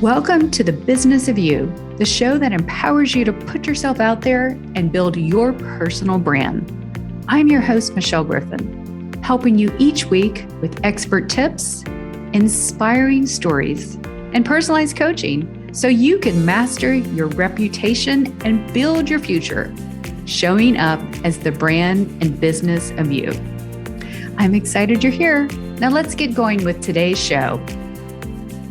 Welcome to the Business of You, the show that empowers you to put yourself out there and build your personal brand. I'm your host, Michelle Griffin, helping you each week with expert tips, inspiring stories, and personalized coaching so you can master your reputation and build your future, showing up as the brand and business of you. I'm excited you're here. Now let's get going with today's show.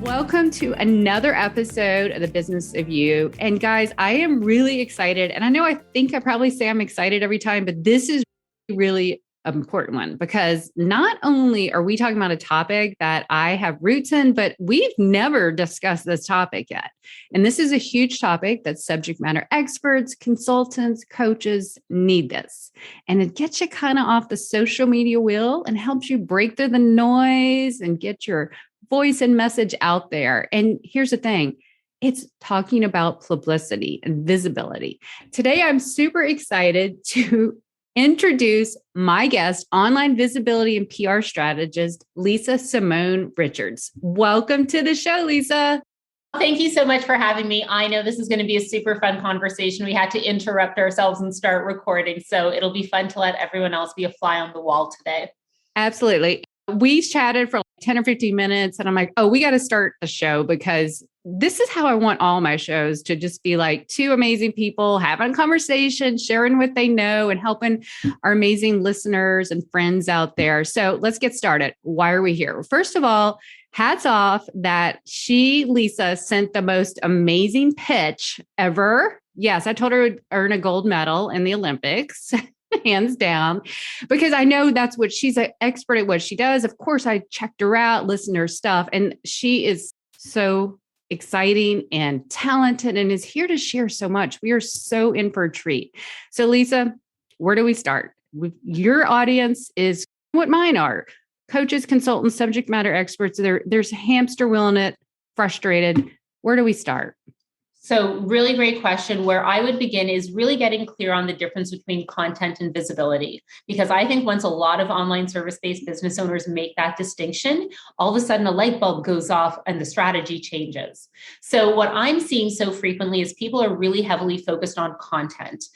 Welcome to another episode of the Business of You. And guys, I am really excited. And I think I probably say I'm excited every time, but this is really an important one because not only are we talking about a topic that I have roots in, but we've never discussed this topic yet. And this is a huge topic that subject matter experts, consultants, coaches need this. And it gets you kind of off the social media wheel and helps you break through the noise and get your voice and message out there. And here's the thing. It's talking about publicity and visibility. Today, I'm super excited to introduce my guest, online visibility and PR strategist, Lisa Simone Richards. Welcome to the show, Lisa. Thank you so much for having me. I know this is going to be a super fun conversation. We had to interrupt ourselves and start recording, so it'll be fun to let everyone else be a fly on the wall today. Absolutely. We chatted for like 10 or 15 minutes and I'm like, we got to start a show because this is how I want all my shows to just be like two amazing people having conversations, sharing what they know and helping our amazing listeners and friends out there. So let's get started. Why are we here? First of all, hats off that Lisa, sent the most amazing pitch ever. Yes, I told her to earn a gold medal in the Olympics. Hands down, because I know that's what she's an expert at what she does. Of course, I checked her out, listened to her stuff, and she is so exciting and talented and is here to share so much. We are so in for a treat. So Lisa, where do we start? Your audience is what mine are. Coaches, consultants, subject matter experts. There's a hamster wheel in it, frustrated. Where do we start? So really great question. Where I would begin is really getting clear on the difference between content and visibility. Because I think once a lot of online service-based business owners make that distinction, all of a sudden a light bulb goes off and the strategy changes. So what I'm seeing so frequently is people are really heavily focused on content.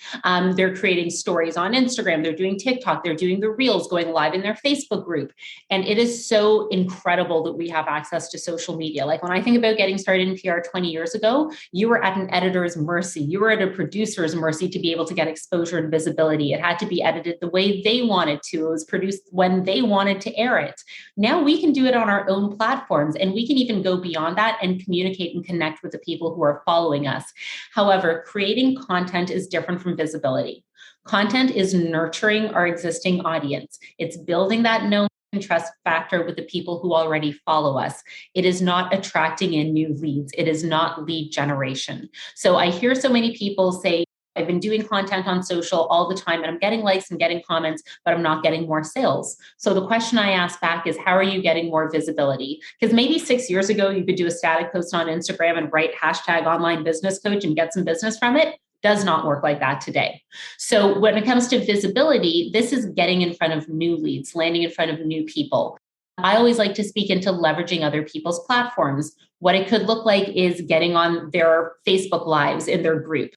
They're creating stories on Instagram, they're doing TikTok, they're doing the reels, going live in their Facebook group. And it is so incredible that we have access to social media. Like when I think about getting started in PR 20 years ago, you were at an editor's mercy. You were at a producer's mercy to be able to get exposure and visibility. It had to be edited the way they wanted to. It was produced when they wanted to air it. Now we can do it on our own platforms, and we can even go beyond that and communicate and connect with the people who are following us. However, creating content is different from visibility. Content is nurturing our existing audience. It's building that known and trust factor with the people who already follow us. It is not attracting in new leads. It is not lead generation. So I hear so many people say, I've been doing content on social all the time and I'm getting likes and getting comments, but I'm not getting more sales. So the question I ask back is, how are you getting more visibility? Because maybe 6 years ago, you could do a static post on Instagram and write #onlinebusinesscoach and get some business from it. Does not work like that today. So when it comes to visibility, this is getting in front of new leads, landing in front of new people. I always like to speak into leveraging other people's platforms. What it could look like is getting on their Facebook lives in their group,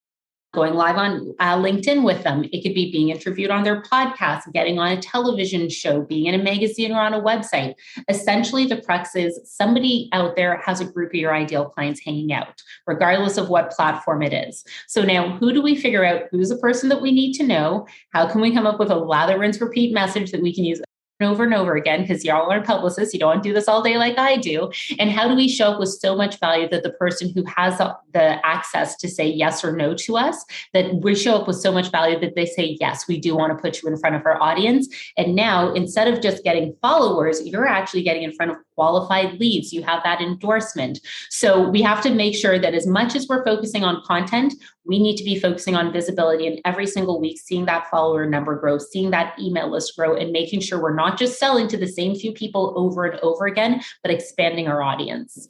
going live on LinkedIn with them. It could be being interviewed on their podcast, getting on a television show, being in a magazine or on a website. Essentially, the crux is somebody out there has a group of your ideal clients hanging out, regardless of what platform it is. So now, who do we figure out who's the person that we need to know? How can we come up with a lather, rinse, repeat message that we can use over and over again, because y'all are publicists, you don't want to do this all day like I do. And how do we show up with so much value that the person who has the access to say yes or no to us, that we show up with so much value that they say, yes, we do want to put you in front of our audience. And now, instead of just getting followers, you're actually getting in front of qualified leads. You have that endorsement. So we have to make sure that as much as we're focusing on content, we need to be focusing on visibility, and every single week, seeing that follower number grow, seeing that email list grow, and making sure we're not just selling to the same few people over and over again, but expanding our audience.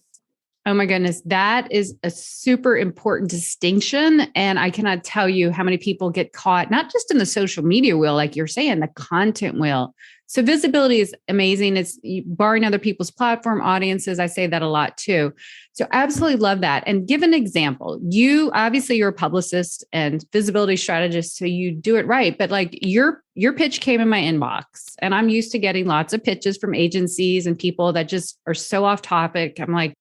Oh my goodness, that is a super important distinction. And I cannot tell you how many people get caught, not just in the social media wheel, like you're saying, the content wheel. So visibility is amazing. It's barring other people's platform audiences. I say that a lot too. So absolutely love that. And give an example. You're a publicist and visibility strategist, so you do it right. But like your pitch came in my inbox, and I'm used to getting lots of pitches from agencies and people that just are so off topic. I'm like,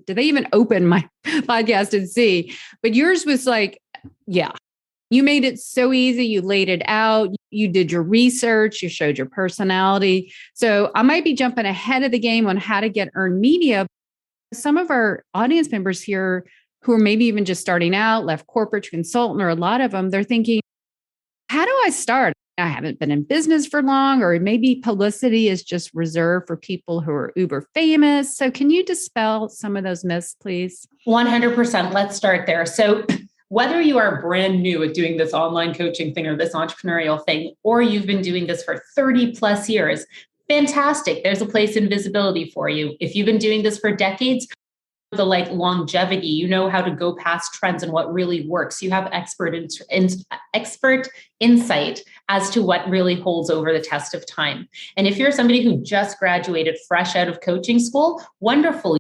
did they even open my podcast and see? But yours was like, yeah, you made it so easy. You laid it out. You did your research. You showed your personality. So I might be jumping ahead of the game on how to get earned media. Some of our audience members here who are maybe even just starting out, left corporate to consultant, or a lot of them, they're thinking, how do I start? I haven't been in business for long, or maybe publicity is just reserved for people who are uber famous. So can you dispel some of those myths, please? 100%. Let's start there. So whether you are brand new at doing this online coaching thing or this entrepreneurial thing, or you've been doing this for 30 plus years, fantastic. There's a place in visibility for you. If you've been doing this for decades, the longevity, you know how to go past trends and what really works. You have expert insight as to what really holds over the test of time. And if you're somebody who just graduated fresh out of coaching school, wonderful.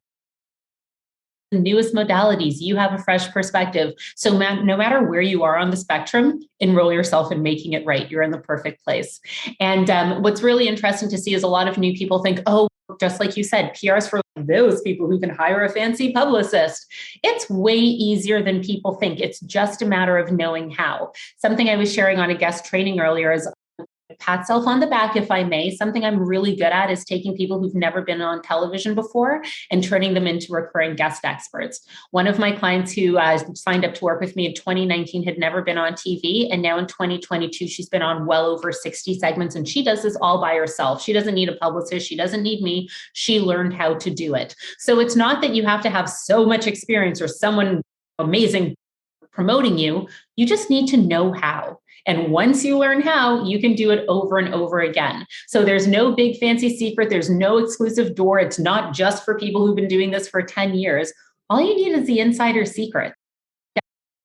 The newest modalities, you have a fresh perspective. So no matter where you are on the spectrum, enroll yourself in making it right. You're in the perfect place. And what's really interesting to see is a lot of new people think, oh, just like you said, PR's for those people who can hire a fancy publicist. It's way easier than people think. It's just a matter of knowing how. Something I was sharing on a guest training earlier is pat self on the back, if I may. Something I'm really good at is taking people who've never been on television before and turning them into recurring guest experts. One of my clients who signed up to work with me in 2019 had never been on TV. And now in 2022, she's been on well over 60 segments. And she does this all by herself. She doesn't need a publicist. She doesn't need me. She learned how to do it. So it's not that you have to have so much experience or someone amazing promoting you. You just need to know how. And once you learn how, you can do it over and over again. So there's no big fancy secret. There's no exclusive door. It's not just for people who've been doing this for 10 years. All you need is the insider secret.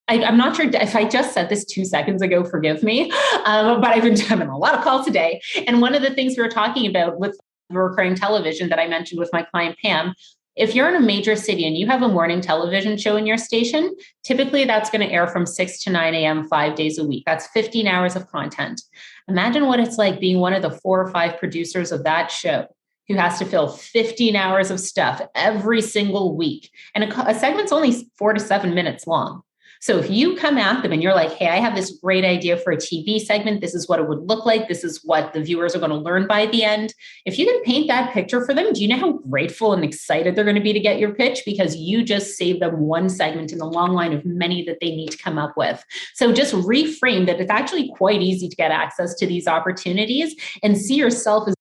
I'm not sure if I just said this 2 seconds ago, forgive me, but I've been having a lot of calls today. And one of the things we were talking about with recurring television that I mentioned with my client, Pam, if you're in a major city and you have a morning television show in your station, typically that's going to air from 6 to 9 a.m., 5 days a week. That's 15 hours of content. Imagine what it's like being one of the 4 or 5 producers of that show who has to fill 15 hours of stuff every single week. And a segment's only 4 to 7 minutes long. So if you come at them and you're like, hey, I have this great idea for a TV segment. This is what it would look like. This is what the viewers are going to learn by the end. If you can paint that picture for them, do you know how grateful and excited they're going to be to get your pitch? Because you just saved them one segment in the long line of many that they need to come up with. So just reframe that it's actually quite easy to get access to these opportunities and see yourself as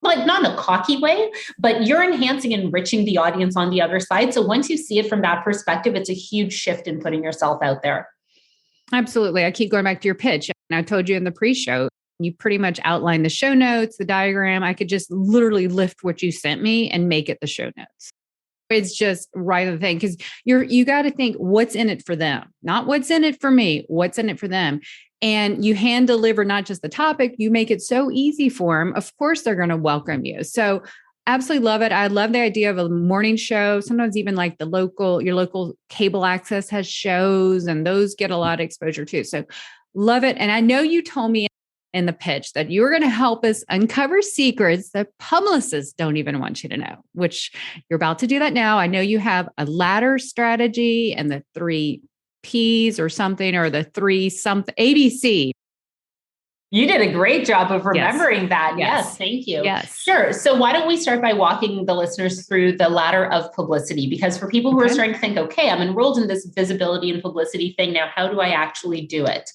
like not in a cocky way, but you're enhancing and enriching the audience on the other side. So once you see it from that perspective, it's a huge shift in putting yourself out there. Absolutely. I keep going back to your pitch. And I told you in the pre-show, you pretty much outlined the show notes, the diagram. I could just literally lift what you sent me and make it the show notes. It's just right on the thing, because you got to think what's in it for them, not what's in it for me, what's in it for them. And you hand deliver not just the topic, you make it so easy for them. Of course, they're going to welcome you. So absolutely love it. I love the idea of a morning show. Sometimes even like your local cable access has shows, and those get a lot of exposure too. So love it. And I know you told me in the pitch that you were going to help us uncover secrets that publicists don't even want you to know, which you're about to do that now. I know you have a ladder strategy and the 3 P's or something, or the 3 something ABC. You did a great job of remembering that. Yes, thank you. Yes. Sure. So why don't we start by walking the listeners through the ladder of publicity? Because for people who are starting to think, okay, I'm enrolled in this visibility and publicity thing now, how do I actually do it?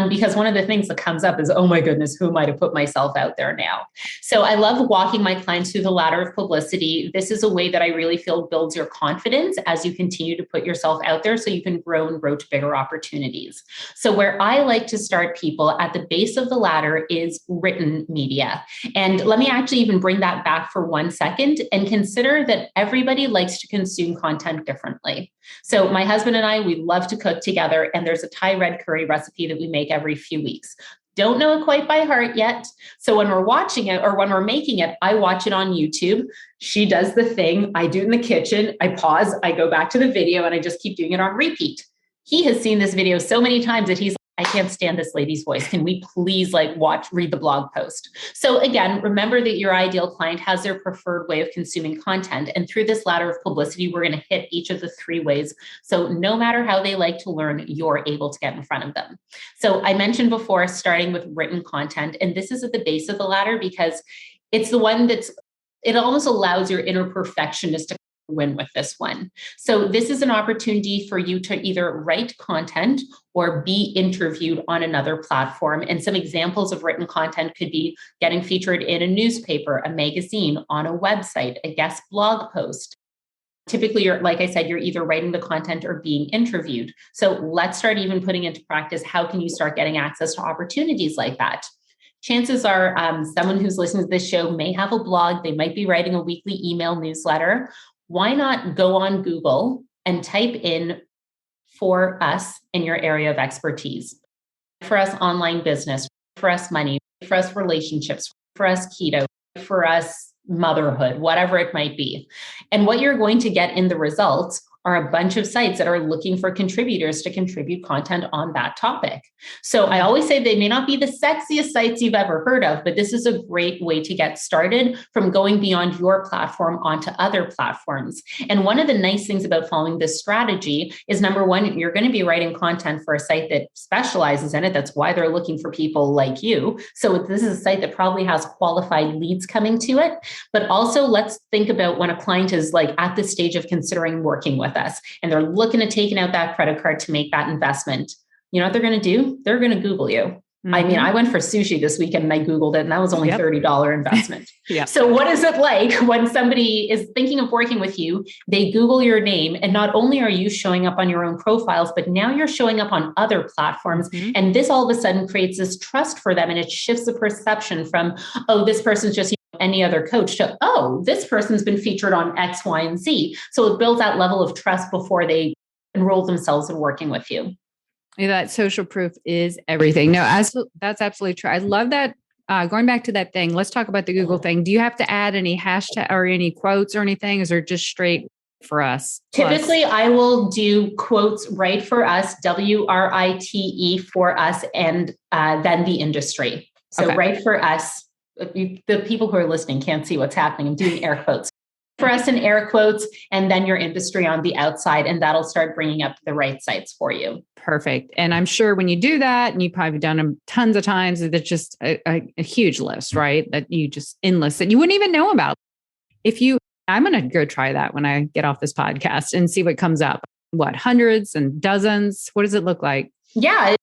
Because one of the things that comes up is, oh my goodness, who am I to put myself out there now? So I love walking my clients through the ladder of publicity. This is a way that I really feel builds your confidence as you continue to put yourself out there so you can grow and grow to bigger opportunities. So where I like to start people at the base of the ladder is written media. And let me actually even bring that back for 1 second and consider that everybody likes to consume content differently. So my husband and I, we love to cook together, and there's a Thai red curry recipe that we make every few weeks. Don't know it quite by heart yet. So when we're watching it or when we're making it, I watch it on YouTube. She does the thing. I do it in the kitchen. I pause, I go back to the video, and I just keep doing it on repeat. He has seen this video so many times that he's like, I can't stand this lady's voice. Can we please read the blog post? So again, remember that your ideal client has their preferred way of consuming content. And through this ladder of publicity, we're going to hit each of the three ways. So no matter how they like to learn, you're able to get in front of them. So I mentioned before, starting with written content, and this is at the base of the ladder because it's the one it almost allows your inner perfectionist to win with this one. So this is an opportunity for you to either write content or be interviewed on another platform. And some examples of written content could be getting featured in a newspaper, a magazine, on a website, a guest blog post. Typically, like I said, you're either writing the content or being interviewed. So let's start even putting into practice, how can you start getting access to opportunities like that? Chances are someone who's listening to this show may have a blog. They might be writing a weekly email newsletter. Why not go on Google and type in "for us" in your area of expertise? For us, online business; for us, money; for us, relationships; for us, keto; for us, motherhood, whatever it might be. And what you're going to get in the results are a bunch of sites that are looking for contributors to contribute content on that topic. So I always say they may not be the sexiest sites you've ever heard of, but this is a great way to get started from going beyond your platform onto other platforms. And one of the nice things about following this strategy is, number one, you're going to be writing content for a site that specializes in it. That's why they're looking for people like you. So this is a site that probably has qualified leads coming to it. But also, let's think about when a client is at the stage of considering working with us and they're looking at taking out that credit card to make that investment. You know what they're going to do? They're going to Google you. Mm-hmm. I mean, I went for sushi this weekend and I Googled it, and that was only $30 investment. So what is it like when somebody is thinking of working with you, they Google your name, and not only are you showing up on your own profiles, but now you're showing up on other platforms. Mm-hmm. And this all of a sudden creates this trust for them. And it shifts the perception from, oh, this person's just any other coach, to, oh, this person's been featured on X, Y, and Z. So it builds that level of trust before they enroll themselves in working with you. Yeah, that social proof is everything. No, that's absolutely true. I love that. Going back to that thing, let's talk about the Google thing. Do you have to add any hashtag or any quotes or anything? Is there just straight for us? Typically, I will do quotes, right for us, WRITE for us, and then the industry. So right for us. The people who are listening can't see what's happening. I'm doing air quotes. For us in air quotes, and then your industry on the outside, and that'll start bringing up the right sites for you. Perfect. And I'm sure when you do that, and you've probably done them tons of times, it's just a huge list, right? That you just endless that you wouldn't even know about. I'm going to go try that when I get off this podcast and see what comes up. What, hundreds and dozens? What does it look like? Yeah.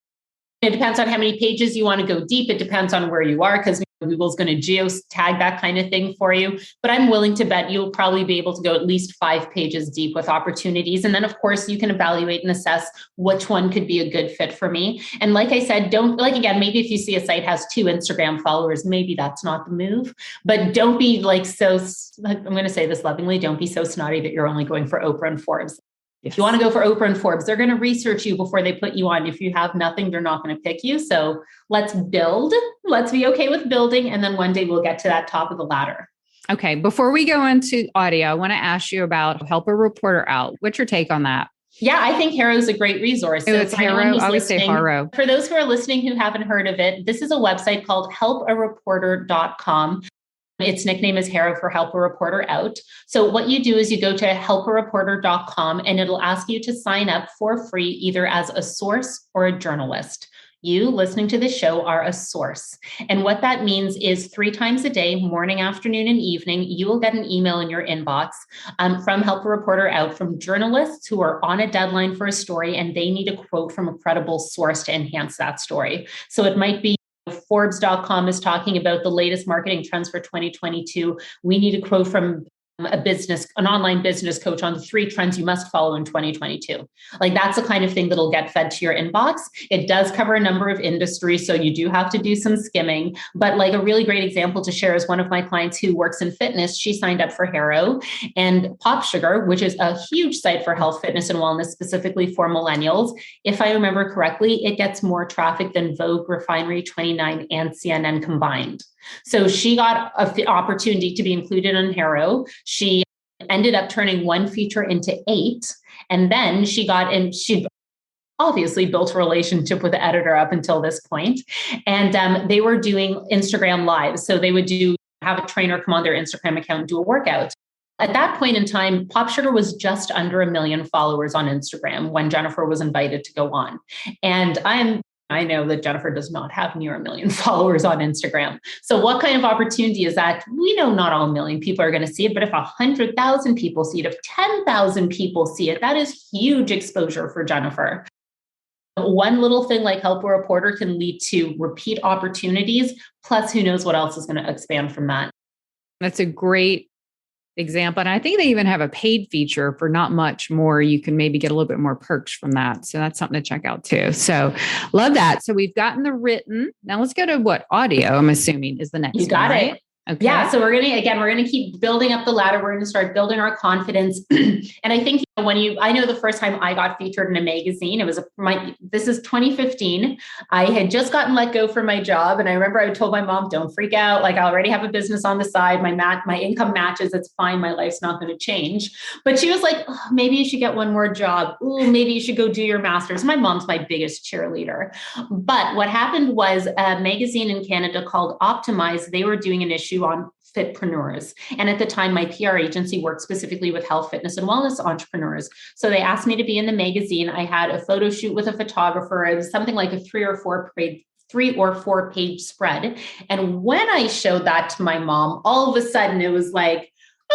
It depends on how many pages you want to go deep. It depends on where you are, because Google's going to geo-tag that kind of thing for you. But I'm willing to bet you'll probably be able to go at least 5 pages deep with opportunities. And then, of course, you can evaluate and assess which one could be a good fit for me. And like I said, again, maybe if you see a site has 2 Instagram followers, maybe that's not the move. But don't be I'm going to say this lovingly, don't be so snotty that you're only going for Oprah and Forbes. If you want to go for Oprah and Forbes, they're going to research you before they put you on. If you have nothing, they're not going to pick you. So let's build. Let's be okay with building. And then one day we'll get to that top of the ladder. Okay. Before we go into audio, I want to ask you about Help a Reporter Out. What's your take on that? Yeah, I think Haro is a great resource. So it's Haro. I always say Haro. For those who are listening who haven't heard of it, this is a website called helpareporter.com. Its nickname is Haro for Help a Reporter Out. So what you do is you go to helpareporter.com, and it'll ask you to sign up for free, either as a source or a journalist. You listening to this show are a source. And what that means is 3 times a day, morning, afternoon, and evening, you will get an email in your inbox from Help a Reporter Out, from journalists who are on a deadline for a story, and they need a quote from a credible source to enhance that story. So it might be Forbes.com is talking about the latest marketing trends for 2022. We need a quote from an online business coach on the 3 trends you must follow in 2022. Like that's the kind of thing that'll get fed to your inbox. It does cover a number of industries, so you do have to do some skimming. But like a really great example to share is one of my clients who works in fitness. She signed up for Harrow and Pop Sugar, which is a huge site for health, fitness, and wellness, specifically for millennials. If I remember correctly, it gets more traffic than Vogue, Refinery 29, and CNN combined. So she got an opportunity to be included on Harrow. She ended up turning 1 feature into 8. And then she obviously built a relationship with the editor up until this point. And they were doing Instagram lives. So they would have a trainer come on their Instagram account and do a workout. At that point in time, Pop Sugar was just under 1 million followers on Instagram when Jennifer was invited to go on. And I know that Jennifer does not have near 1 million followers on Instagram. So what kind of opportunity is that? We know not all 1 million people are going to see it, but if 100,000 people see it, if 10,000 people see it, that is huge exposure for Jennifer. One little thing like Help a Reporter can lead to repeat opportunities, plus who knows what else is going to expand from that. That's a great example. And I think they even have a paid feature for not much more. You can maybe get a little bit more perks from that. So that's something to check out too. So love that. So we've gotten the written. Now let's go to what audio, I'm assuming, is the next one. You got right? it. Okay. Yeah. So we're going to keep building up the ladder. We're going to start building our confidence. And I think I know the first time I got featured in a magazine, this is 2015. I had just gotten let go from my job. And I remember I told my mom, don't freak out. Like I already have a business on the side. My income matches. It's fine. My life's not going to change. But she was like, oh, maybe you should get one more job. Ooh, maybe you should go do your master's. My mom's my biggest cheerleader. But what happened was a magazine in Canada called Optimize. They were doing an issue on fitpreneurs. And at the time, my PR agency worked specifically with health, fitness, and wellness entrepreneurs. So they asked me to be in the magazine. I had a photo shoot with a photographer. It was something like a 3 or 4 page spread. And when I showed that to my mom, all of a sudden it was like,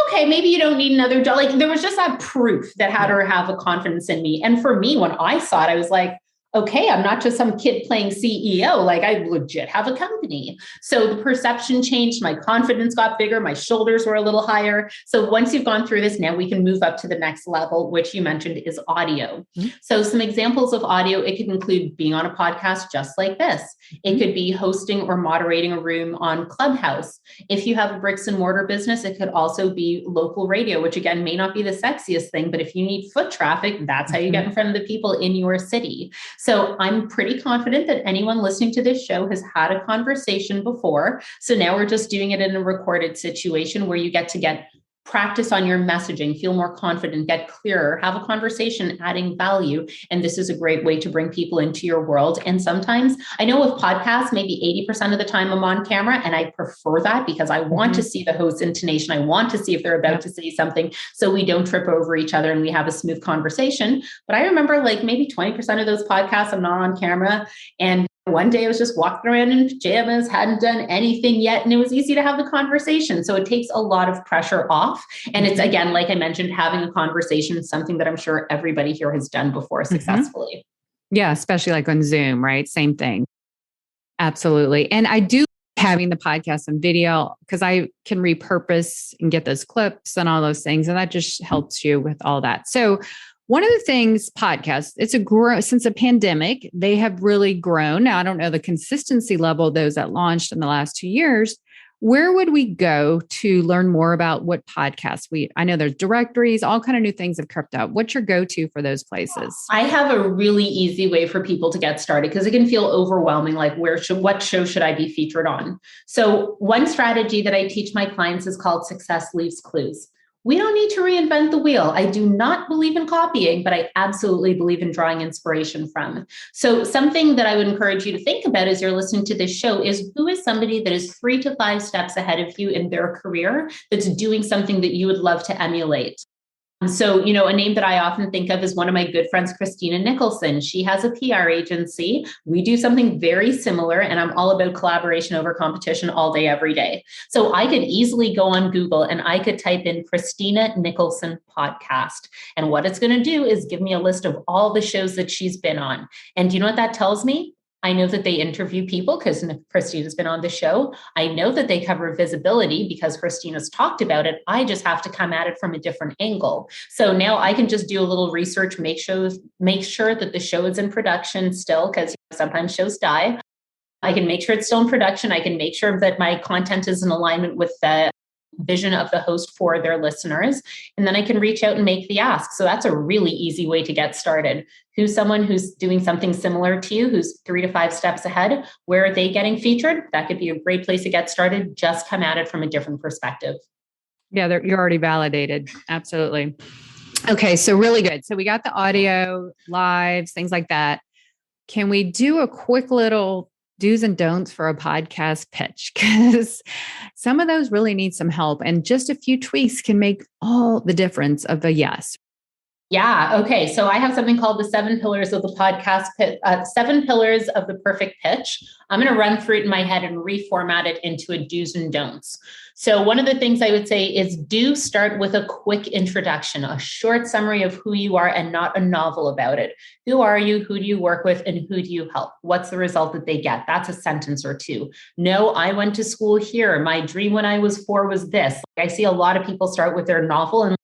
okay, maybe you don't need another job. Like there was just that proof that had her have a confidence in me. And for me, when I saw it, I was like, okay, I'm not just some kid playing CEO, like I legit have a company. So the perception changed, my confidence got bigger, my shoulders were a little higher. So once you've gone through this, now we can move up to the next level, which you mentioned is audio. Mm-hmm. So some examples of audio, it could include being on a podcast just like this. It could be hosting or moderating a room on Clubhouse. If you have a bricks and mortar business, it could also be local radio, which again, may not be the sexiest thing, but if you need foot traffic, that's how you get in front of the people in your city. So I'm pretty confident that anyone listening to this show has had a conversation before. So now we're just doing it in a recorded situation where you get practice on your messaging, feel more confident, get clearer, have a conversation, adding value. And this is a great way to bring people into your world. And sometimes I know with podcasts, maybe 80% of the time I'm on camera, and I prefer that because I want to see the host's intonation. I want to see if they're about to say something so we don't trip over each other and we have a smooth conversation. But I remember like maybe 20% of those podcasts, I'm not on camera. And one day I was just walking around in pajamas, hadn't done anything yet, and it was easy to have the conversation. So it takes a lot of pressure off. And it's, again, like I mentioned, having a conversation is something that I'm sure everybody here has done before successfully. Yeah, especially like on Zoom, right? Same thing. Absolutely. And I do having the podcast and video because I can repurpose and get those clips and all those things. And that just helps you with all that. So one of the things, podcasts, since the pandemic, they have really grown. Now, I don't know the consistency level of those that launched in the last 2 years. Where would we go to learn more about what podcasts I know there's directories, all kind of new things have crept up. What's your go-to for those places? I have a really easy way for people to get started because it can feel overwhelming. Like what show should I be featured on? So one strategy that I teach my clients is called Success Leaves Clues. We don't need to reinvent the wheel. I do not believe in copying, but I absolutely believe in drawing inspiration from. So something that I would encourage you to think about as you're listening to this show is who is somebody that is 3 to 5 steps ahead of you in their career that's doing something that you would love to emulate. So, a name that I often think of is one of my good friends, Christina Nicholson. She has a PR agency. We do something very similar, and I'm all about collaboration over competition all day, every day. So I could easily go on Google and I could type in Christina Nicholson podcast. And what it's going to do is give me a list of all the shows that she's been on. And do you know what that tells me? I know that they interview people because Christina's been on the show. I know that they cover visibility because Christina's talked about it. I just have to come at it from a different angle. So now I can just do a little research, make sure that the show is in production still, because sometimes shows die. I can make sure it's still in production. I can make sure that my content is in alignment with the vision of the host for their listeners. And then I can reach out and make the ask. So that's a really easy way to get started. Who's someone who's doing something similar to you, who's 3 to 5 steps ahead? Where are they getting featured? That could be a great place to get started. Just come at it from a different perspective. Yeah, you're already validated. Absolutely. Okay, so really good. So we got the audio, lives, things like that. Can we do a quick little do's and don'ts for a podcast pitch? Because some of those really need some help, and just a few tweaks can make all the difference of a yes. Yeah. Okay. So I have something called the 7 pillars of the podcast, 7 pillars of the perfect pitch. I'm going to run through it in my head and reformat it into a do's and don'ts. So one of the things I would say is do start with a quick introduction, a short summary of who you are and not a novel about it. Who are you? Who do you work with? And who do you help? What's the result that they get? That's a sentence or two. No, I went to school here. My dream when I was 4 was this. I see a lot of people start with their novel, and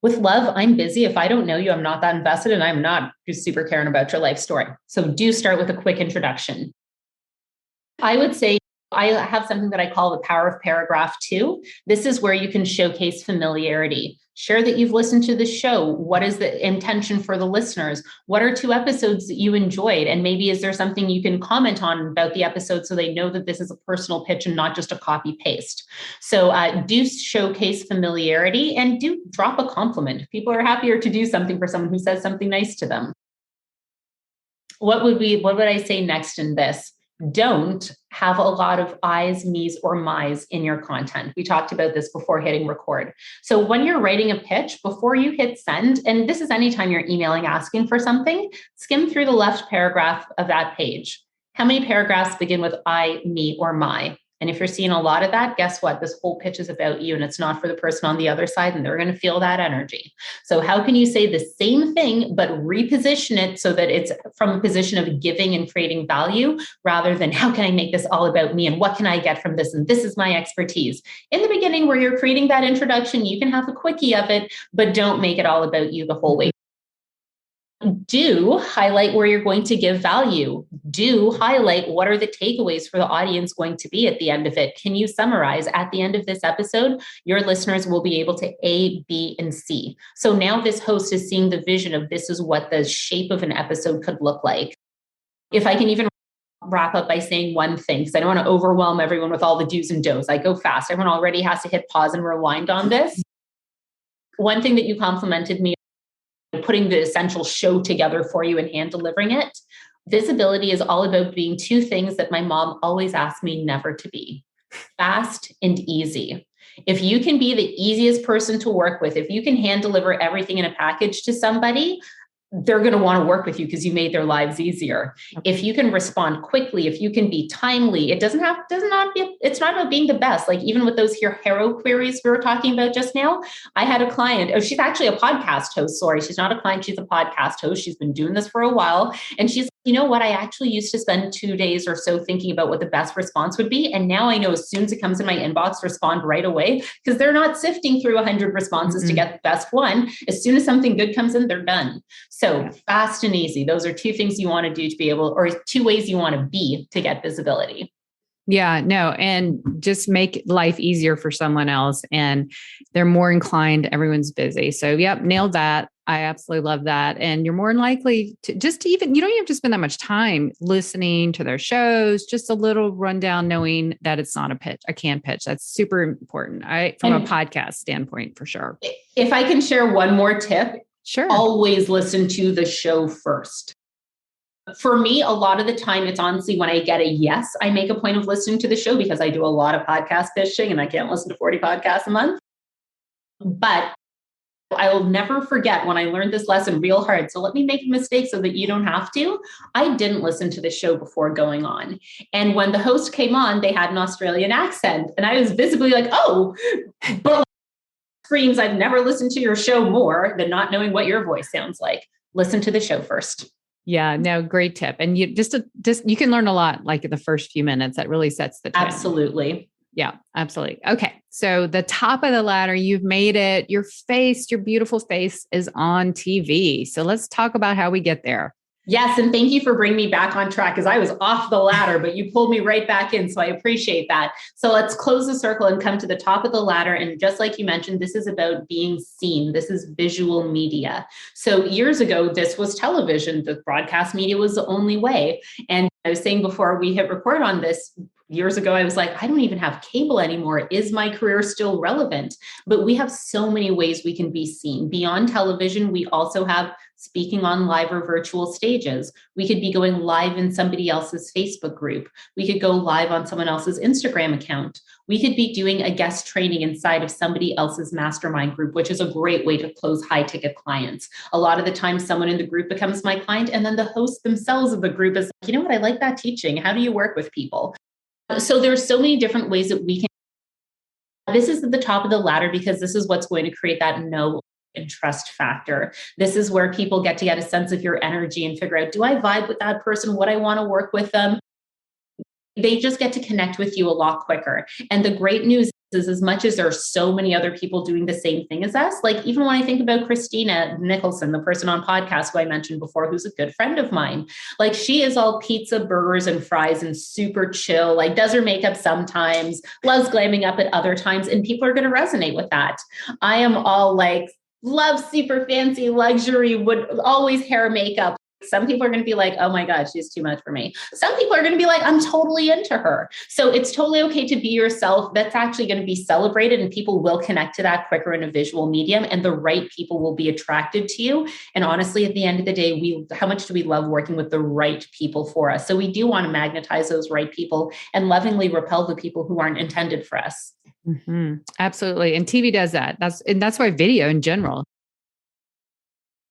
with love, I'm busy. If I don't know you, I'm not that invested, and I'm not super caring about your life story. So do start with a quick introduction. I would say I have something that I call the power of paragraph 2. This is where you can showcase familiarity. Share that you've listened to the show. What is the intention for the listeners? What are 2 episodes that you enjoyed? And maybe is there something you can comment on about the episode so they know that this is a personal pitch and not just a copy paste? So do showcase familiarity and do drop a compliment. People are happier to do something for someone who says something nice to them. What would I say next in this? Don't have a lot of I's, me's, or my's in your content. We talked about this before hitting record. So when you're writing a pitch, before you hit send, and this is anytime you're emailing asking for something, skim through the left paragraph of that page. How many paragraphs begin with I, me, or my? And if you're seeing a lot of that, guess what? This whole pitch is about you, and it's not for the person on the other side, and they're going to feel that energy. So how can you say the same thing, but reposition it so that it's from a position of giving and creating value rather than how can I make this all about me and what can I get from this? And this is my expertise. In the beginning, where you're creating that introduction, you can have a quickie of it, but don't make it all about you the whole way. Do highlight where you're going to give value. Do highlight what are the takeaways for the audience going to be at the end of it. Can you summarize at the end of this episode? Your listeners will be able to A, B, and C. So now this host is seeing the vision of this is what the shape of an episode could look like. If I can even wrap up by saying one thing, because I don't want to overwhelm everyone with all the do's and don'ts. I go fast. Everyone already has to hit pause and rewind on this. One thing that you complimented me putting the essential show together for you and hand delivering it. Visibility is all about being 2 things that my mom always asked me never to be: fast and easy. If you can be the easiest person to work with, if you can hand deliver everything in a package to somebody, they're going to want to work with you because you made their lives easier. If you can respond quickly, if you can be timely, it's not about being the best. Like even with those hero queries we were talking about just now, I had a client. She's actually a podcast host. Sorry, she's not a client. She's a podcast host. She's been doing this for a while. And she's, you know what? I actually used to spend 2 days or so thinking about what the best response would be. And now I know as soon as it comes in my inbox, respond right away because they're not sifting through 100 responses to get the best one. As soon as something good comes in, they're done. So fast and easy. Those are 2 things you want to do to be able, or 2 ways you want to be to get visibility. Yeah, no, and just make life easier for someone else. And they're more inclined. Everyone's busy. So yep, nailed that. I absolutely love that. And you're more likely to you don't even have to spend that much time listening to their shows, just a little rundown, knowing that it's not a canned pitch. That's super important. From a podcast standpoint, for sure. If I can share one more tip, sure. Always listen to the show first. For me, a lot of the time, it's honestly when I get a yes, I make a point of listening to the show because I do a lot of podcast pitching and I can't listen to 40 podcasts a month. But I will never forget when I learned this lesson real hard. So let me make a mistake so that you don't have to. I didn't listen to the show before going on. And when the host came on, they had an Australian accent. And I was visibly like, oh, but screams, I've never listened to your show more than not knowing what your voice sounds like. Listen to the show first. Yeah, no, great tip. And you just you can learn a lot like in the first few minutes. That really sets the tone. Absolutely. Yeah, absolutely. Okay. So the top of the ladder, you've made it. Your face, your beautiful face is on TV. So let's talk about how we get there. Yes. And thank you for bringing me back on track because I was off the ladder, but you pulled me right back in. So I appreciate that. So let's close the circle and come to the top of the ladder. And just like you mentioned, this is about being seen. This is visual media. So years ago, this was television. The broadcast media was the only way. And I was saying before we hit record on this, years ago, I was like, I don't even have cable anymore. Is my career still relevant? But we have so many ways we can be seen. Beyond television, we also have speaking on live or virtual stages. We could be going live in somebody else's Facebook group. We could go live on someone else's Instagram account. We could be doing a guest training inside of somebody else's mastermind group, which is a great way to close high ticket clients. A lot of the time, someone in the group becomes my client, and then the host themselves of the group is like, you know what, I like that teaching. How do you work with people? So there's so many different ways that we can. This is at the top of the ladder because this is what's going to create that know and trust factor. This is where people get to get a sense of your energy and figure out, do I vibe with that person? Would I want to work with them? They just get to connect with you a lot quicker. And the great news is, as much as there are so many other people doing the same thing as us, like even when I think about Christina Nicholson, the person on podcast who I mentioned before, who's a good friend of mine, like she is all pizza, burgers, and fries and super chill, like does her makeup sometimes, loves glamming up at other times, and people are going to resonate with that. I am all like, love super fancy luxury, would always hair makeup. Some people are going to be like, oh my God, she's too much for me. Some people are going to be like, I'm totally into her. So it's totally okay to be yourself. That's actually going to be celebrated, and people will connect to that quicker in a visual medium, and the right people will be attracted to you. And honestly, at the end of the day, how much do we love working with the right people for us? So we do want to magnetize those right people and lovingly repel the people who aren't intended for us. Mm-hmm. Absolutely. And TV does that. That's why video in general.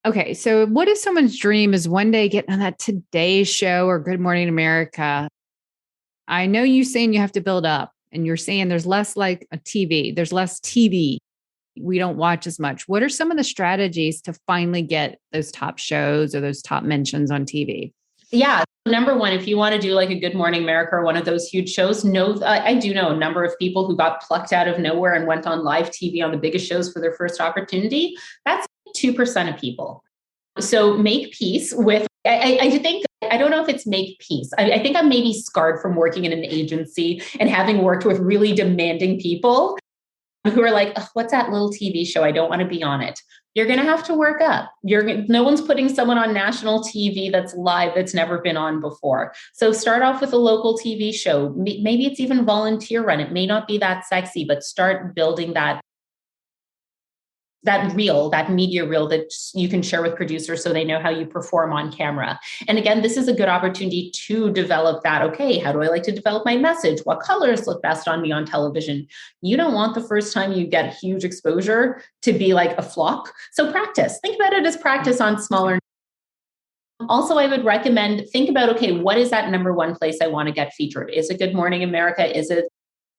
Okay. So what if someone's dream is one day getting on that Today Show or Good Morning America? I know you saying you have to build up, and you're saying there's less like a TV, there's less TV. We don't watch as much. What are some of the strategies to finally get those top shows or those top mentions on TV? Yeah. Number one, if you want to do like a Good Morning America or one of those huge shows, I do know a number of people who got plucked out of nowhere and went on live TV on the biggest shows for their first opportunity. That's 2% of people. So make peace with, I think, I don't know if it's make peace. I think I'm maybe scarred from working in an agency and having worked with really demanding people who are like, what's that little TV show? I don't want to be on it. You're going to have to work up. No one's putting someone on national TV that's live, that's never been on before. So start off with a local TV show. Maybe it's even volunteer run. It may not be that sexy, but start building that media reel that you can share with producers so they know how you perform on camera. And again, this is a good opportunity to develop that. Okay, how do I like to develop my message? What colors look best on me on television? You don't want the first time you get huge exposure to be like a flop. So practice. Think about it as practice on smaller. Also, I would recommend, think about, okay, what is that number one place I want to get featured? Is it Good Morning America? Is it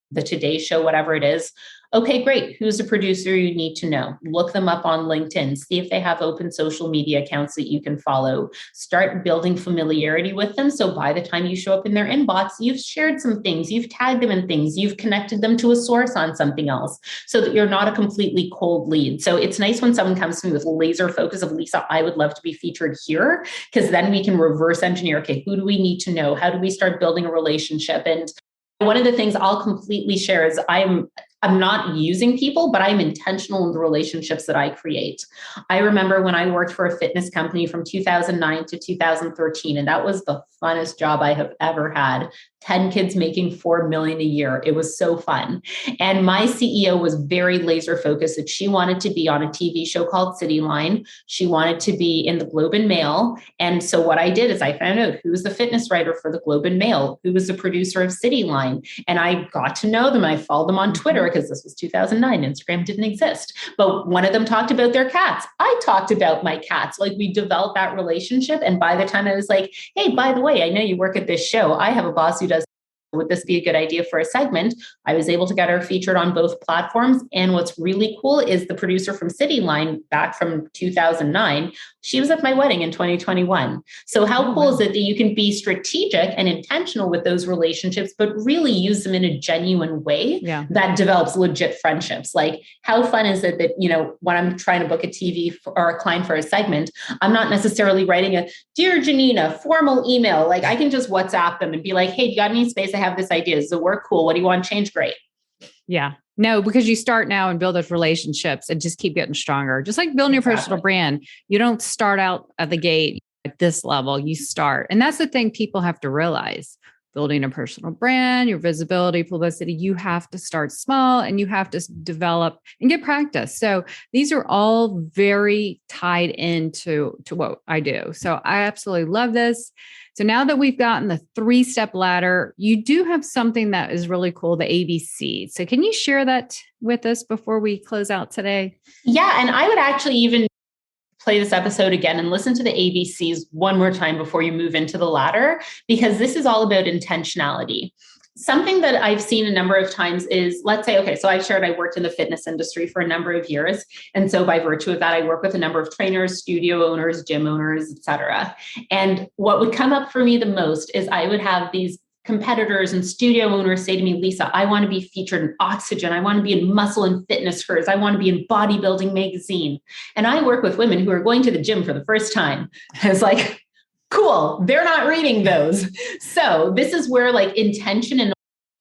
the Today Show, whatever it is? Okay, great. Who's a producer you need to know? Look them up on LinkedIn. See if they have open social media accounts that you can follow. Start building familiarity with them. So by the time you show up in their inbox, you've shared some things, you've tagged them in things, you've connected them to a source on something else so that you're not a completely cold lead. So it's nice when someone comes to me with laser focus of, Lisa, I would love to be featured here, because then we can reverse engineer. Okay, who do we need to know? How do we start building a relationship? And one of the things I'll completely share is I'm not using people, but I'm intentional in the relationships that I create. I remember when I worked for a fitness company from 2009 to 2013, and that was the funnest job I have ever had. 10 kids making $4 million a year. It was so fun. And my CEO was very laser focused that she wanted to be on a TV show called City Line. She wanted to be in the Globe and Mail. And so what I did is I found out who was the fitness writer for the Globe and Mail, who was the producer of City Line. And I got to know them. I followed them on Twitter because this was 2009. Instagram didn't exist. But one of them talked about their cats. I talked about my cats. Like, we developed that relationship. And by the time I was like, hey, by the way, I know you work at this show. I have a boss who does would this be a good idea for a segment? I was able to get her featured on both platforms. And what's really cool is the producer from City Line back from 2009, she was at my wedding in 2021. So how cool is it that you can be strategic and intentional with those relationships, but really use them in a genuine way that develops legit friendships? Like, how fun is it that, when I'm trying to book a TV or a client for a segment, I'm not necessarily writing a "Dear Janina" formal email. Like, I can just WhatsApp them and be like, "Hey, you got any space? I have this idea. Does it work? Cool. What do you want to change? Great." Yeah. No, because you start now and build those relationships and just keep getting stronger. Just like building your personal brand. You don't start out at the gate at this level. You start. And that's the thing people have to realize. Building a personal brand, your visibility, publicity, you have to start small and you have to develop and get practice. So these are all very tied into what I do. So I absolutely love this. So now that we've gotten the 3-step ladder, you do have something that is really cool, the ABC. So can you share that with us before we close out today? Yeah. And I would actually even play this episode again and listen to the ABCs one more time before you move into the ladder, because this is all about intentionality. Something that I've seen a number of times is, let's say, okay, so I shared I worked in the fitness industry for a number of years. And so by virtue of that, I work with a number of trainers, studio owners, gym owners, et cetera. And what would come up for me the most is I would have these competitors and studio owners say to me, "Lisa, I want to be featured in Oxygen. I want to be in Muscle and Fitness Hers. I want to be in Bodybuilding Magazine." And I work with women who are going to the gym for the first time. I was like, cool, they're not reading those. So this is where like intention and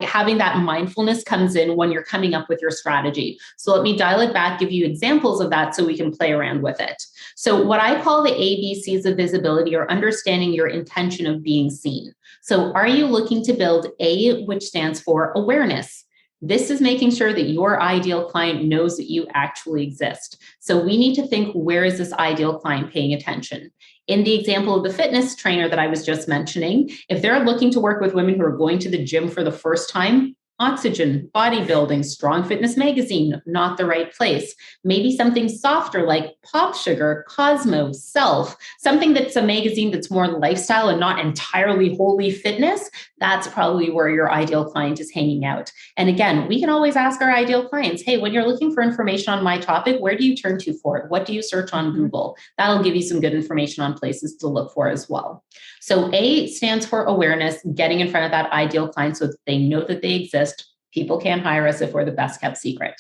having that mindfulness comes in when you're coming up with your strategy. So let me dial it back, give you examples of that so we can play around with it. So what I call the ABCs of visibility are understanding your intention of being seen. So are you looking to build A, which stands for awareness? This is making sure that your ideal client knows that you actually exist. So we need to think, where is this ideal client paying attention? In the example of the fitness trainer that I was just mentioning, if they're looking to work with women who are going to the gym for the first time, Oxygen, Bodybuilding, Strong Fitness Magazine, not the right place. Maybe something softer like Pop Sugar, Cosmo, Self, something that's a magazine that's more lifestyle and not entirely wholly fitness. That's probably where your ideal client is hanging out. And again, we can always ask our ideal clients, "Hey, when you're looking for information on my topic, where do you turn to for it? What do you search on Google?" That'll give you some good information on places to look for as well. So A stands for awareness, getting in front of that ideal client so that they know that they exist. People can't hire us if we're the best kept secret.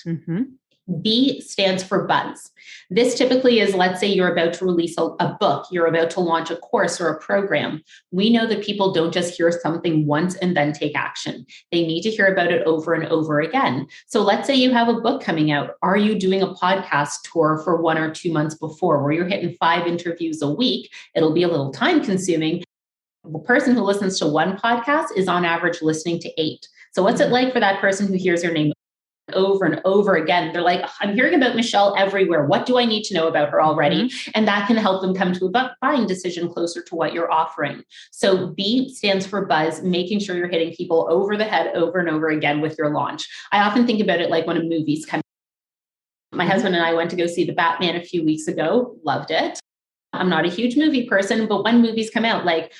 B stands for buzz. This typically is, let's say you're about to release a book, you're about to launch a course or a program. We know that people don't just hear something once and then take action. They need to hear about it over and over again. So let's say you have a book coming out. Are you doing a podcast tour for 1 or 2 months before, where you're hitting 5 interviews a week? It'll be a little time consuming. The person who listens to one podcast is on average listening to 8. So what's it like for that person who hears your name over and over again? They're like, "I'm hearing about Michelle everywhere. What do I need to know about her already?" And that can help them come to a buying decision closer to what you're offering. So B stands for buzz, making sure you're hitting people over the head over and over again with your launch. I often think about it like when a movie's coming. My husband and I went to go see The Batman a few weeks ago. Loved it. I'm not a huge movie person, but when movies come out, like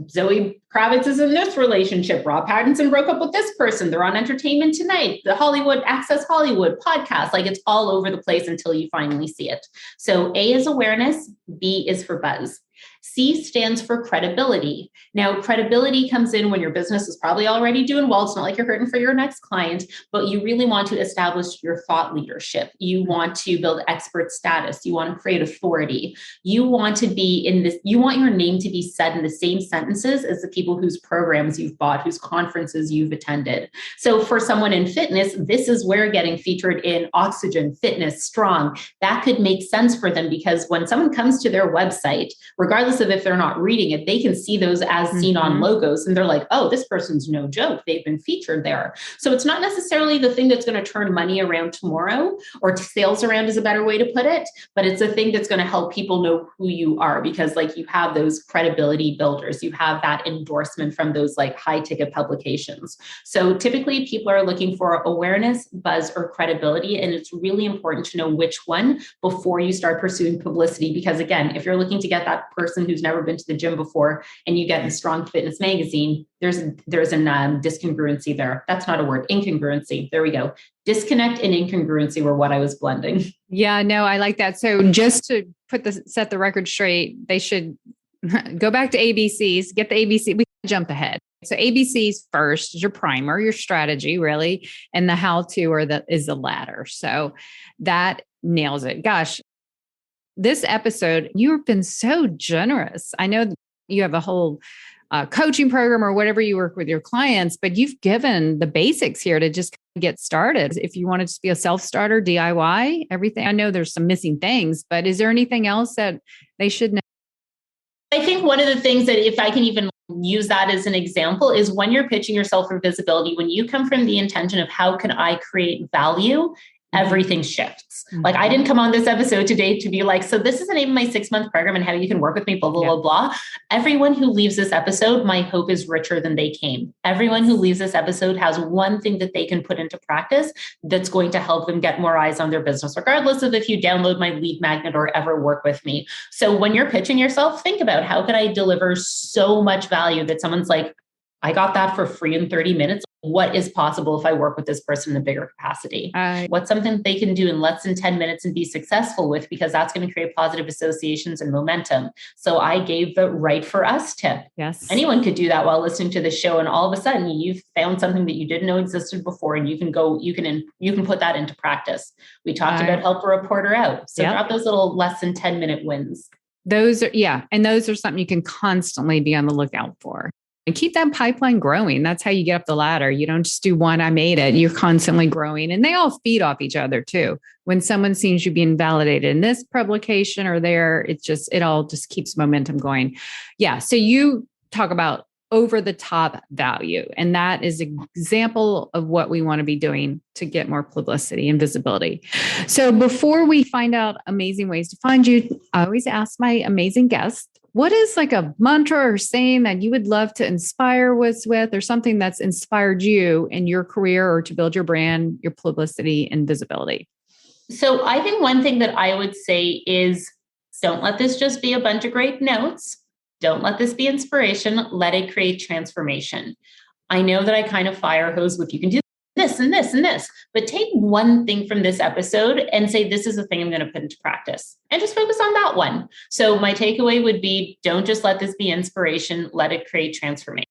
Zoe Kravitz is in this relationship, Rob Pattinson broke up with this person, they're on Entertainment Tonight, the Hollywood Access Hollywood podcast, like it's all over the place until you finally see it. So A is awareness, B is for buzz. C stands for credibility. Now, credibility comes in when your business is probably already doing well. It's not like you're hurting for your next client, but you really want to establish your thought leadership. You want to build expert status. You want to create authority. You want to be in this, you want your name to be said in the same sentences as the people whose programs you've bought, whose conferences you've attended. So for someone in fitness, this is where getting featured in Oxygen, Fitness, Strong, that could make sense for them, because when someone comes to their website, regardless of if they're not reading it, they can see those as seen on logos and they're like, "Oh, this person's no joke. They've been featured there." So it's not necessarily the thing that's going to turn money around tomorrow, or sales around is a better way to put it, but it's a thing that's going to help people know who you are, because like you have those credibility builders, you have that endorsement from those like high ticket publications. So typically people are looking for awareness, buzz, or credibility. And it's really important to know which one before you start pursuing publicity, because again, if you're looking to get that person person who's never been to the gym before and you get in Strong Fitness magazine, there's an discongruency there. That's not a word. Incongruency. There we go. Disconnect and incongruency were what I was blending. Yeah, no, I like that. So just to set the record straight, they should go back to ABCs, get the ABC. We jumped ahead. So ABCs first is your primer, your strategy, really, and the how-to is the latter. So that nails it. Gosh, this episode, you've been so generous. I know you have a whole coaching program or whatever you work with your clients, but you've given the basics here to just get started. If you want to just be a self-starter, DIY, everything. I know there's some missing things, but is there anything else that they should know? I think one of the things that, if I can even use that as an example, is when you're pitching yourself for visibility, when you come from the intention of how can I create value, everything shifts. Like, I didn't come on this episode today to be like, so this is the name of my 6-month program and how you can work with me, blah, blah, blah, blah. Everyone who leaves this episode, my hope is richer than they came. Everyone who leaves this episode has one thing that they can put into practice that's going to help them get more eyes on their business, regardless of if you download my lead magnet or ever work with me. So when you're pitching yourself, think about how could I deliver so much value that someone's like, I got that for free in 30 minutes. What is possible if I work with this person in a bigger capacity? What's something they can do in less than 10 minutes and be successful with, because that's going to create positive associations and momentum. So I gave the right for us tip. Yes. Anyone could do that while listening to the show. And all of a sudden you've found something that you didn't know existed before, and you can put that into practice. We talked about help a reporter out. So drop those little less than 10-minute wins. Those are something you can constantly be on the lookout for. And keep that pipeline growing. That's how you get up the ladder. You don't just do one, I made it. You're constantly growing. And they all feed off each other too. When someone sees you being validated in this publication or there, it all just keeps momentum going. Yeah. So you talk about over the top value. And that is an example of what we want to be doing to get more publicity and visibility. So before we find out amazing ways to find you, I always ask my amazing guests, what is like a mantra or saying that you would love to inspire us with, or something that's inspired you in your career or to build your brand, your publicity and visibility? So I think one thing that I would say is, don't let this just be a bunch of great notes. Don't let this be inspiration. Let it create transformation. I know that I kind of fire hose with, you can do this and this and this, but take one thing from this episode and say, this is the thing I'm going to put into practice, and just focus on that one. So my takeaway would be, don't just let this be inspiration, let it create transformation.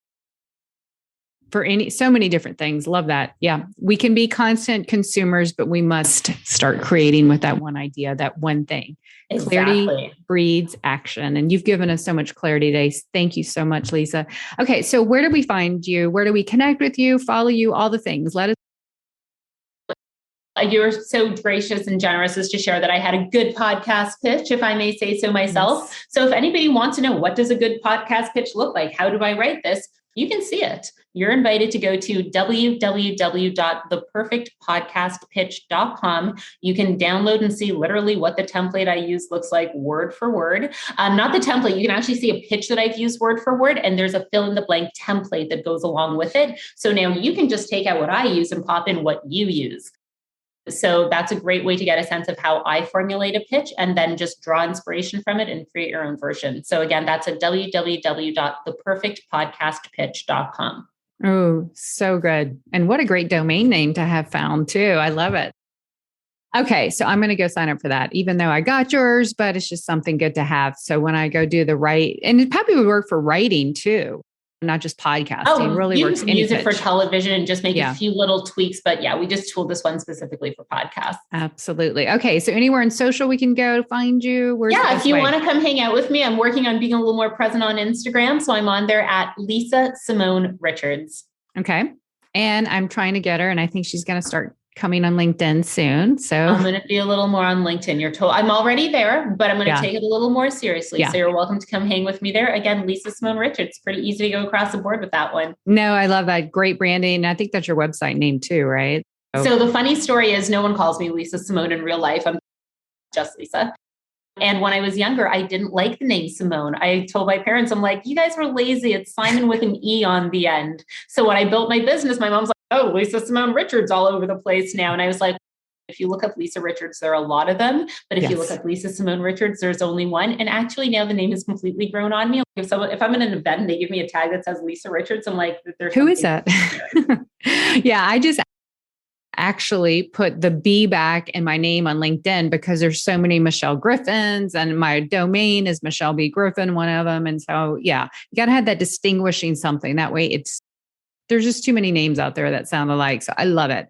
For so many different things. Love that. Yeah. We can be constant consumers, but we must start creating with that one idea, that one thing. Exactly. Clarity breeds action. And you've given us so much clarity today. Thank you so much, Lisa. Okay. So where do we find you? Where do we connect with you, follow you, all the things? Let us. You're so gracious and generous as to share that I had a good podcast pitch, if I may say so myself. Yes. So if anybody wants to know, what does a good podcast pitch look like? How do I write this? You can see it. You're invited to go to www.theperfectpodcastpitch.com. You can download and see literally what the template I use looks like word for word. Not the template. You can actually see a pitch that I've used word for word, and there's a fill in the blank template that goes along with it. So now you can just take out what I use and pop in what you use. So that's a great way to get a sense of how I formulate a pitch, and then just draw inspiration from it and create your own version. So again, that's at www.theperfectpodcastpitch.com. Oh, so good. And what a great domain name to have found too. I love it. Okay. So I'm going to go sign up for that, even though I got yours, but it's just something good to have. So when I go do and it probably would work for writing too, not just podcasting. Oh, really you works. can use it for television and just make a few little tweaks. But yeah, we just tooled this one specifically for podcasts. Absolutely. Okay. So anywhere in social we can go find you? If you want to come hang out with me, I'm working on being a little more present on Instagram. So I'm on there at Lisa Simone Richards. Okay. And I'm trying to get her, and I think she's going to start coming on LinkedIn soon. So I'm going to be a little more on LinkedIn. You're told I'm already there, but I'm going to take it a little more seriously. So you're welcome to come hang with me there. Again, Lisa Simone Richards. Pretty easy to go across the board with that one. No, I love that. Great branding. I think that's your website name too, right? So the funny story is, no one calls me Lisa Simone in real life. I'm just Lisa. And when I was younger, I didn't like the name Simone. I told my parents, I'm like, you guys were lazy. It's Simon with an E on the end. So when I built my business, my mom's like, oh, Lisa Simone Richards all over the place now. And I was like, If you look up Lisa Richards, there are a lot of them. But if you look Yes. up Lisa Simone Richards, there's only one. And actually now the name has completely grown on me. If I'm in an event and they give me a tag that says Lisa Richards, I'm like, there's Who is something that? Yeah, I just actually put the B back in my name on LinkedIn because there's so many Michelle Griffins and my domain is Michelle B. Griffin, one of them. And so, yeah, you got to have that distinguishing something. That way there's just too many names out there that sound alike. So I love it.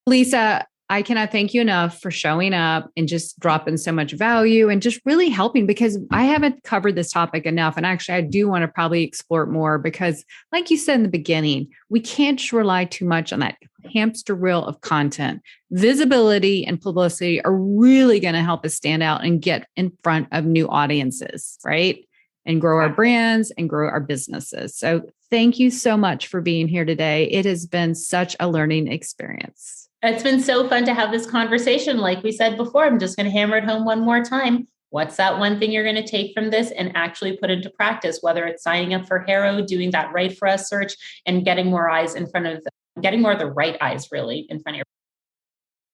Lisa, I cannot thank you enough for showing up and just dropping so much value and just really helping, because I haven't covered this topic enough. And actually, I do want to probably explore it more because, like you said in the beginning, we can't just rely too much on that hamster wheel of content. Visibility and publicity are really going to help us stand out and get in front of new audiences, right? And grow our brands and grow our businesses. So thank you so much for being here today. It has been such a learning experience. It's been so fun to have this conversation. Like we said before, I'm just going to hammer it home one more time. What's that one thing you're going to take from this and actually put into practice, whether it's signing up for Harrow, doing that Right For Us search, and getting more of the right eyes really in front of you.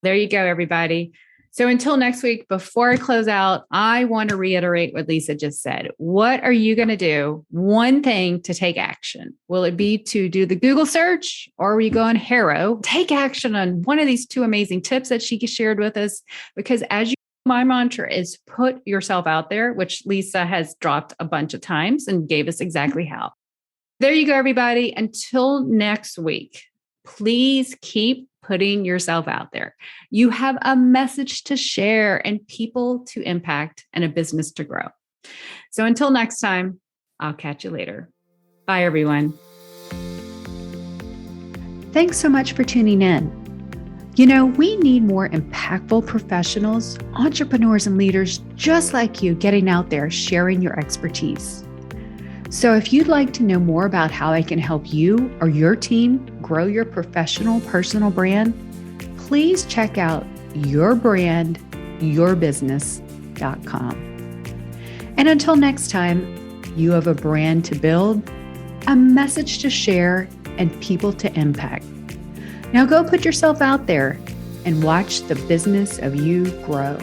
There you go, everybody. So until next week, before I close out, I want to reiterate what Lisa just said. What are you going to do? One thing to take action. Will it be to do the Google search, or are you going Harrow? Take action on one of these two amazing tips that she shared with us, because as you know, my mantra is put yourself out there, which Lisa has dropped a bunch of times and gave us exactly how. There you go, everybody. Until next week, please keep putting yourself out there. You have a message to share and people to impact and a business to grow. So until next time, I'll catch you later. Bye, everyone. Thanks so much for tuning in. You know, we need more impactful professionals, entrepreneurs, and leaders just like you getting out there sharing your expertise. So if you'd like to know more about how I can help you or your team grow your professional personal brand, please check out yourbrandyourbusiness.com. And until next time, you have a brand to build, a message to share, and people to impact. Now go put yourself out there and watch the business of you grow.